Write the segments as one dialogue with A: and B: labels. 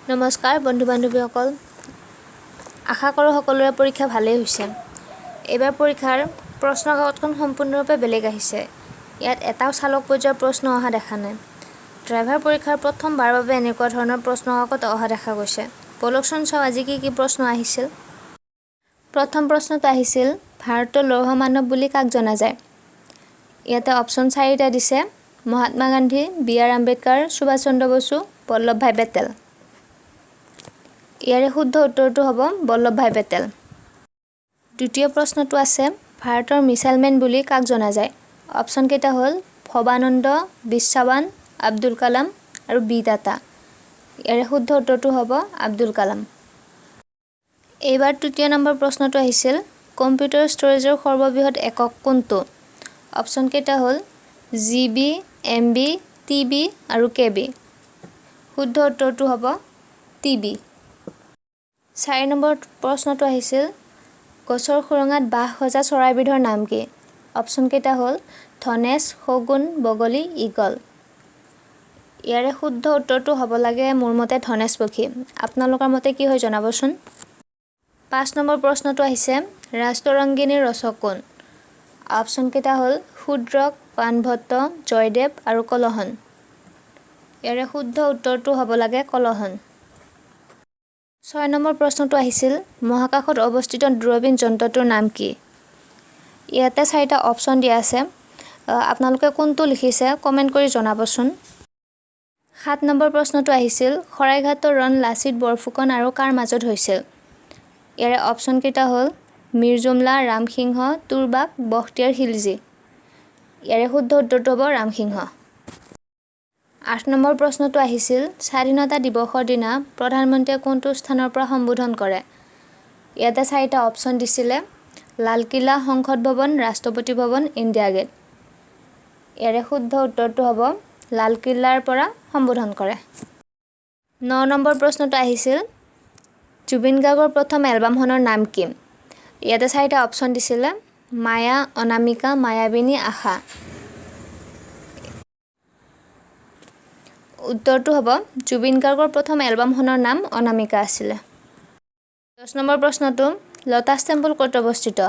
A: নমস্কাৰ বন্ধু বান্ধৱীসকল, আশা কৰোঁ সকলোৰে পৰীক্ষা ভালেই হৈছে। এইবাৰ পৰীক্ষাৰ প্ৰশ্ন কাকতখন সম্পূৰ্ণৰূপে বেলেগ আহিছে। ইয়াত এটাও চালক পৰ্যায়ৰ প্ৰশ্ন অহা দেখা নাই। ড্ৰাইভাৰ পৰীক্ষাৰ প্ৰথমবাৰৰ বাবে এনেকুৱা ধৰণৰ প্ৰশ্ন কাকত অহা দেখা গৈছে। বলকচোন চাওঁ আজি কি প্ৰশ্ন আহিছিল। প্ৰথম প্ৰশ্নটো আহিছিল, ভাৰতৰ লৌহ মানৱ বুলি কাক জনা যায়? ইয়াতে অপশ্যন 4টা দিছে, মহাত্মা গান্ধী, বি.আৰ. আম্বেদকাৰ, সুভাষ চন্দ্ৰ বসু, বল্লভ ভাই পেটেল। ইয়াৰে শুদ্ধ উত্তৰটো হ'ব বল্লভ ভাই পেটেল। দ্বিতীয় প্ৰশ্নটো আছে, ভাৰতৰ মিছাইল মেন বুলি কাক জনা যায়? অপশ্যন কেইটা হ'ল ভৱানন্দ, বিশ্বাৱান, আব্দুল কালাম আৰু বি টাটা। ইয়াৰে শুদ্ধ উত্তৰটো হ'ব আব্দুল কালাম। এইবাৰ তৃতীয় নম্বৰ প্ৰশ্নটো আহিছিল, কম্পিউটাৰ ষ্ট'ৰেজৰ সৰ্ববৃহৎ একক কোনটো? অপশ্যন কেইটা হ'ল GB, MB, TB আৰু KB। শুদ্ধ উত্তৰটো হ'ব TB। 4 নম্বৰ প্ৰশ্নটো আহিছিল, গছৰ খুৰঙাত বাঁহ সজা চৰাইবিধৰ নাম কি? অপশ্যন কেইটা হ'ল ধনেশ, শগুন, বগলী, ঈগল। ইয়াৰে শুদ্ধ উত্তৰটো হ'ব লাগে মোৰ মতে ধনেশ পক্ষী। আপোনালোকৰ মতে কি হয় জনাবচোন। 5 নম্বৰ প্ৰশ্নটো আহিছে, ৰাজতৰংগিনীৰ ৰচক কোন? অপশ্যন কেইটা হ'ল শূদ্ৰক, বাণভট্ট, জয়দেৱ আৰু কলহন। ইয়াৰে শুদ্ধ উত্তৰটো হ'ব লাগে কলহন। 6 নম্বৰ প্ৰশ্নটো আহিছিল, মহাকাশত অৱস্থিত দূৰবীন যন্ত্ৰটোৰ নাম কি? ইয়াতে 4টা অপশ্যন দিয়া আছে। আপোনালোকে কোনটো লিখিছে কমেণ্ট কৰি জনাবচোন। 7 নম্বৰ প্ৰশ্নটো আহিছিল, শৰাইঘাটৰ ৰণ লাচিত বৰফুকন আৰু কাৰ মাজত হৈছিল? ইয়াৰে অপশ্যন কেইটা হ'ল মীৰ জুমলা, ৰামসিংহ, তুৰ্বাক, বখতিয়াৰ খিলজী। ইয়াৰে শুদ্ধ উত্তৰটো হ'ব ৰামসিংহ। 8 নম্বৰ প্ৰশ্নটো আহিছিল, স্বাধীনতা দিৱসৰ দিনা প্ৰধানমন্ত্ৰীয়ে কোনটো স্থানৰ পৰা সম্বোধন কৰে? ইয়াতে 4টা অপশ্যন দিছিলে, লালকিল্লা, সংসদ ভৱন, ৰাষ্ট্ৰপতি ভৱন, ইণ্ডিয়া গেট। ইয়াৰে শুদ্ধ উত্তৰটো হ'ব লালকিল্লাৰ পৰা সম্বোধন কৰে। 9 নম্বৰ প্ৰশ্নটো আহিছিল, জুবিন গাৰ্গৰ প্ৰথম এলবামখনৰ নাম কি? ইয়াতে 4টা অপশ্যন দিছিলে, মায়া, অনামিকা, মায়াবিনী, আশা। উত্তৰটো হ'ব জুবিন গাৰ্গৰ প্ৰথম এলবামখনৰ নাম অনামিকা আছিলে। 10 নম্বৰ প্ৰশ্নটো, লোটাছ টেম্পল ক'ত অৱস্থিত?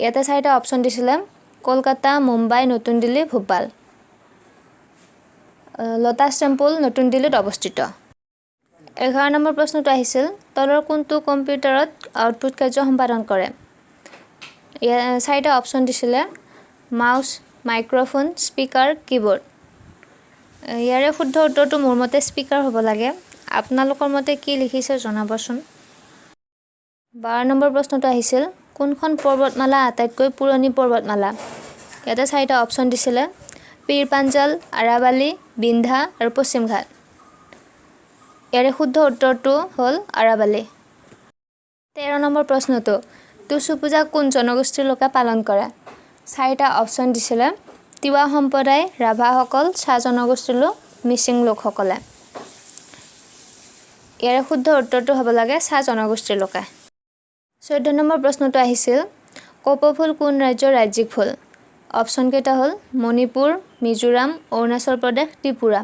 A: ইয়াতে 4টা অপশ্যন দিছিলে, কলকাতা, মুম্বাই, নতুন দিল্লী, ভোপাল। লোটাছ টেম্পল নতুন দিল্লীত অৱস্থিত। 11 নম্বৰ প্ৰশ্নটো আহিছিল, তলৰ কোনটো কম্পিউটাৰত আউটপুট কাৰ্য সম্পাদন কৰে? 4টা অপশ্যন দিছিলে, মাউচ, মাইক্ৰফোন, স্পীকাৰ, কীবৰ্ড। ইয়াৰে শুদ্ধ উত্তৰটো মোৰ মতে স্পীকাৰ হ'ব লাগে। আপোনালোকৰ মতে কি লিখিছে জনাবচোন। 12 নম্বৰ প্ৰশ্নটো আহিছিল, কোনখন পৰ্বতমালা আটাইতকৈ পুৰণি পৰ্বতমালা? ইয়াতে 4টা অপশ্যন দিছিলে, পীৰ পাঞ্জাল, আৰাবালি, বিন্ধা আৰু পশ্চিম ঘাট। ইয়াৰে শুদ্ধ উত্তৰটো হ'ল আৰাবালি। 13 নম্বৰ প্ৰশ্নটো, টুচু পূজা কোন জনগোষ্ঠীৰ লোকে পালন কৰে? 4টা অপশ্যন দিছিলে, তিৱা সম্প্ৰদায়, ৰাভাসকল, চাহ জনগোষ্ঠীৰ লোক, মিচিং লোকসকলে। ইয়াৰে শুদ্ধ উত্তৰটো হ'ব লাগে চাহ জনগোষ্ঠীৰ লোকে। 14 নম্বৰ প্ৰশ্নটো আহিছিল, কপৌ ফুল কোন ৰাজ্যৰ ৰাজ্যিক ফুল? অপশ্যন কেইটা হ'ল মণিপুৰ, মিজোৰাম, অৰুণাচল প্ৰদেশ, ত্ৰিপুৰা।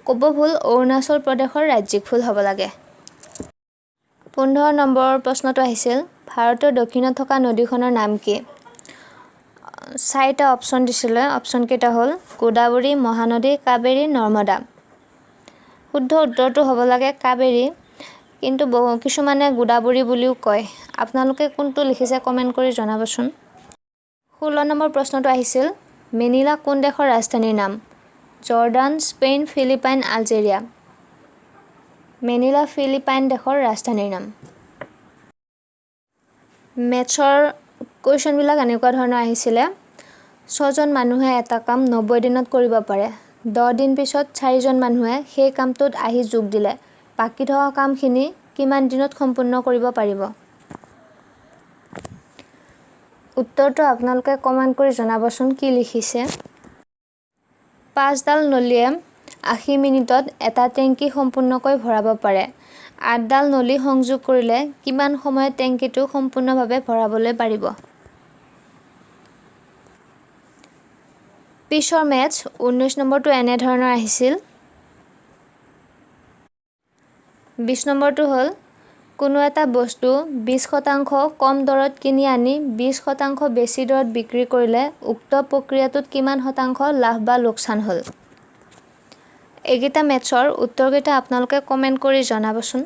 A: কপৌ ফুল অৰুণাচল প্ৰদেশৰ ৰাজ্যিক ফুল হ'ব লাগে। 15 নম্বৰ প্ৰশ্নটো আহিছিল, ভাৰতৰ দক্ষিণত থকা নদীখনৰ নাম কি? 4টা অপশ্যন দিছিলে, অপশ্যন কেইটা হ'ল গোদাবৰী, মহানদী, কাবেৰী, নৰ্মদা। শুদ্ধ উত্তৰটো হ'ব লাগে কাবেৰী, কিন্তু কিছুমানে গোদাবৰী বুলিও কয়। আপোনালোকে কোনটো লিখিছে কমেণ্ট কৰি জনাবচোন। 16 নম্বৰ প্ৰশ্নটো আহিছিল, মেনিলা কোন দেশৰ ৰাজধানীৰ নাম? Jordan, Spain, Philippines, Algeria. Manila Philippines দেশৰ ৰাজধানীৰ নাম। মেথছৰ কুৱেশ্যনবিলাক এনেকুৱা ধৰণৰ আহিছিলে, 6জন মানুহে এটা কাম 90 দিনত কৰিব পাৰে। 10 দিন পিছত 4জন মানুহে সেই কামটোত আহি যোগ দিলে। বাকী থকা কামখিনি কিমান দিনত সম্পূৰ্ণ কৰিব পাৰিব? উত্তৰটো আপোনালোকে কমেণ্ট কৰি জনাবচোন কি লিখিছে। 5ডাল নলীয়ে 80 মিনিটত এটা টেংকি সম্পূৰ্ণকৈ ভৰাব পাৰে। 8ডাল নলী সংযোগ কৰিলে কিমান সময়ত টেংকিটো সম্পূৰ্ণভাৱে ভৰাবলৈ পাৰিব? পিছৰ মেথছ 19 নম্বৰটো এনেধৰণৰ আহিছিল, 20 নম্বৰটো হ'ল কোনো এটা বস্তু 20% কম দৰত কিনি আনি 20% বেছি দৰত বিক্ৰী কৰিলে উক্ত প্ৰক্ৰিয়াটোত কিমান শতাংশ লাভ বা লোকচান হ'ল। এইকেইটা মেথছৰ উত্তৰকেইটা আপোনালোকে কমেণ্ট কৰি জনাবচোন।